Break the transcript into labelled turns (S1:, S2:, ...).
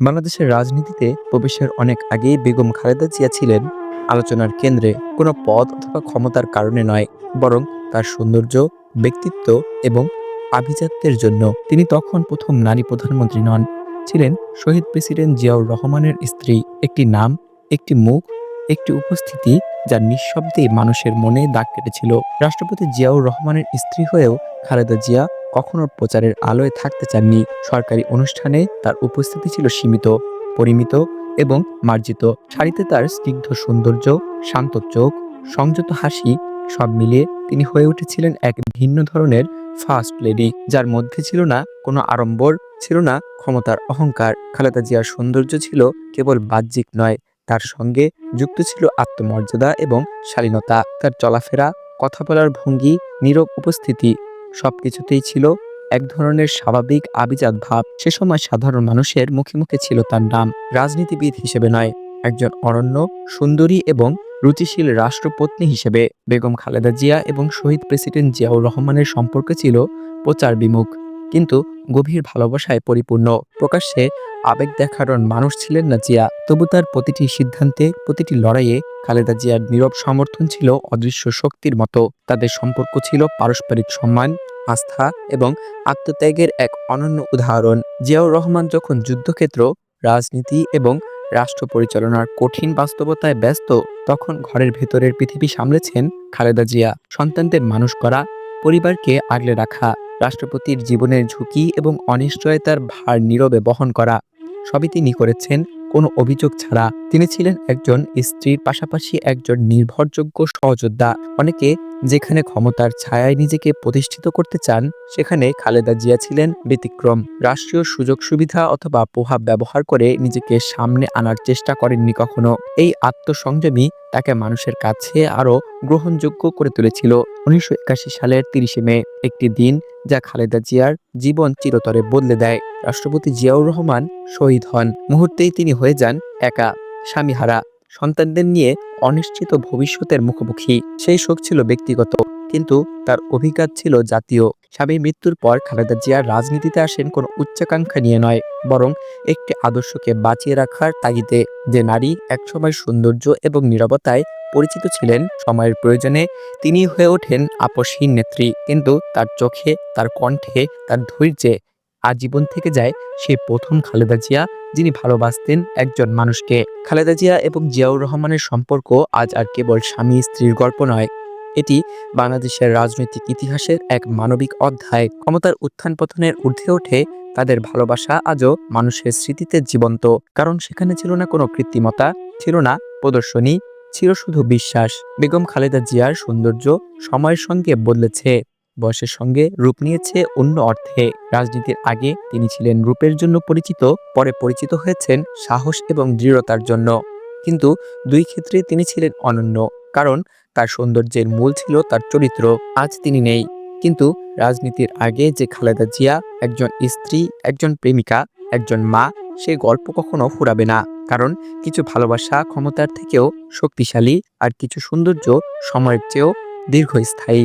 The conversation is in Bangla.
S1: বাংলাদেশের রাজনীতিতে প্রবেশের অনেক আগেই বেগম খালেদা জিয়া ছিলেন আলোচনার কেন্দ্রে। কোনো পদ অথবা ক্ষমতার কারণে নয়, বরং তার সৌন্দর্য, ব্যক্তিত্ব এবং আভিজাত্যের জন্য। তিনি তখন প্রথম নারী প্রধানমন্ত্রী নন, ছিলেন শহীদ প্রেসিডেন্ট জিয়াউর রহমানের স্ত্রী। একটি নাম, একটি মুখ, একটি উপস্থিতি যা নিঃশব্দেই মানুষের মনে দাগ কেটেছিল। রাষ্ট্রপতি জিয়াউর রহমানের স্ত্রী হয়েও খালেদা জিয়া কখনো প্রচারের আলোয় থাকতে চাননি। সরকারি অনুষ্ঠানে তার উপস্থিতি ছিল সীমিত, পরিমিত এবং মার্জিত। শাড়িতে তার স্নিগ্ধ সৌন্দর্য, শান্ত চোখ, সংযত হাসি, সব মিলিয়ে তিনি হয়ে উঠেছিলেন এক ভিন্ন ধরনের ফার্স্ট লেডি, যার মধ্যে ছিল না কোনো আড়ম্বর, ছিল না ক্ষমতার অহংকার। খালেদা জিয়ার সৌন্দর্য ছিল কেবল বাহ্যিক নয়, তার সঙ্গে যুক্ত ছিল আত্মমর্যাদা এবং শালীনতা। তার চলাফেরা, কথা বলার ভঙ্গি, নীরব উপস্থিতি, সবকিছুতেই ছিল এক ধরনের স্বাভাবিক আভিজাত ভাব। সে সময় সাধারণ মানুষের মুখে মুখে ছিল তার নাম, রাজনীতিবিদ হিসেবে নয়, একজন অনন্য, সুন্দরী এবং রুচিশীল রাষ্ট্রপত্নী হিসেবে। বেগম খালেদা জিয়া এবং শহীদ প্রেসিডেন্ট জিয়াউর রহমানের সম্পর্ক ছিল প্রচার বিমুখ, কিন্তু গভীর ভালোবাসায় পরিপূর্ণ। প্রকাশ্যে আবেগ দেখানোর মানুষ ছিলেন না জিয়া, তবু তার প্রতিটি সিদ্ধান্তে, প্রতিটি লড়াইয়ে খালেদা জিয়ার নীরব সমর্থন ছিল অদৃশ্য শক্তির মতো। তাদের সম্পর্ক ছিল পারস্পরিক সম্মান, আস্থা এবং আত্মত্যাগের এক অনন্য উদাহরণ। জিয়াউর রহমান যখন যুদ্ধক্ষেত্র, রাজনীতি এবং রাষ্ট্র পরিচালনার কঠিন বাস্তবতায় ব্যস্ত, তখন ঘরের ভেতরের পৃথিবী সামলেছেন খালেদা জিয়া। সন্তানদের মানুষ করা, পরিবারকে আগলে রাখা, রাষ্ট্রপতির জীবনের ঝুঁকি এবং অনিশ্চয়তার ভার নীরবে বহন করা, সবই তিনি করেছেন কোনো অভিযোগ ছাড়া। তিনি ছিলেন একজন স্ত্রীর পাশাপাশি একজন নির্ভরযোগ্য সহযোদ্ধা। অনেকে যেখানে ক্ষমতার ছায়ায় নিজেকে প্রতিষ্ঠিত করতে চান, সেখানে খালেদা জিয়া ছিলেন ব্যতিক্রম। রাষ্ট্রীয় সুযোগ সুবিধা অথবা প্রভাব ব্যবহার করে নিজেকে সামনে আনার চেষ্টা করেননি কখনো। এই আত্মসংযমী তাকে মানুষের কাছে আরও গ্রহণযোগ্য করে তুলেছিল। 1981 সালের 30 মে, একটি দিন যা খালেদা জিয়ার জীবন চিরতরে বদলে দেয়। রাষ্ট্রপতি জিয়াউর রহমান শহীদ হন। মুহূর্তেই তিনি হয়ে যান একা, স্বামীহারা, সন্তানদের নিয়ে অনিশ্চিত ভবিষ্যতের মুখোমুখি। সেই শোক ছিল ব্যক্তিগত, কিন্তু তার অভিঘাত ছিল জাতীয়। স্বামীর মৃত্যুর পর খালেদা জিয়া রাজনীতিতে আসেন কোনো উচ্চাকাঙ্ক্ষা নিয়ে নয়, বরং একটি আদর্শকে বাঁচিয়ে রাখার তাগিদে। যে নারী একসময় সৌন্দর্য এবং নীরবতায় পরিচিত ছিলেন, সময়ের প্রয়োজনে তিনি হয়ে ওঠেন আপসহীন নেত্রী। কিন্তু তার চোখে, তার কণ্ঠে, তার ধৈর্যে আজীবন থেকে যায় সেই প্রথম খালেদা জিয়া, যিনি ভালোবাসতেন একজন মানুষকে। খালেদা জিয়া এবং জিয়াউর রহমানের সম্পর্ক আজ আর কেবল স্বামী স্ত্রীর গল্প নয়, এটি বাংলাদেশের রাজনৈতিক ইতিহাসের এক মানবিক অধ্যায়। ক্ষমতার উত্থান পতনের ঊর্ধ্বে ওঠে তাদের ভালোবাসা আজও মানুষের স্মৃতিতে জীবন্ত, কারণ সেখানে ছিল না কোনো কৃত্রিমতা, ছিল না প্রদর্শনী, ছিল শুধু বিশ্বাস। বেগম খালেদা জিয়ার সৌন্দর্য সময়ের সঙ্গে বদলেছে, বয়সের সঙ্গে রূপ নিয়েছে অন্য অর্থে। রাজনীতির আগে তিনি ছিলেন রূপের জন্য পরিচিত, পরে পরিচিত হয়েছেন সাহস এবং দৃঢ়তার জন্য। কিন্তু দুই ক্ষেত্রে তিনি ছিলেন অনন্য, কারণ তার সৌন্দর্যের মূল ছিল তার চরিত্র। আজ তিনি নেই, কিন্তু রাজনীতির আগে যে খালেদা জিয়া, একজন স্ত্রী, একজন প্রেমিকা, একজন মা, সে গল্প কখনো ফুরাবে না। কারণ কিছু ভালোবাসা ক্ষমতার থেকেও শক্তিশালী, আর কিছু সৌন্দর্য সময়ের চেয়েও দীর্ঘস্থায়ী।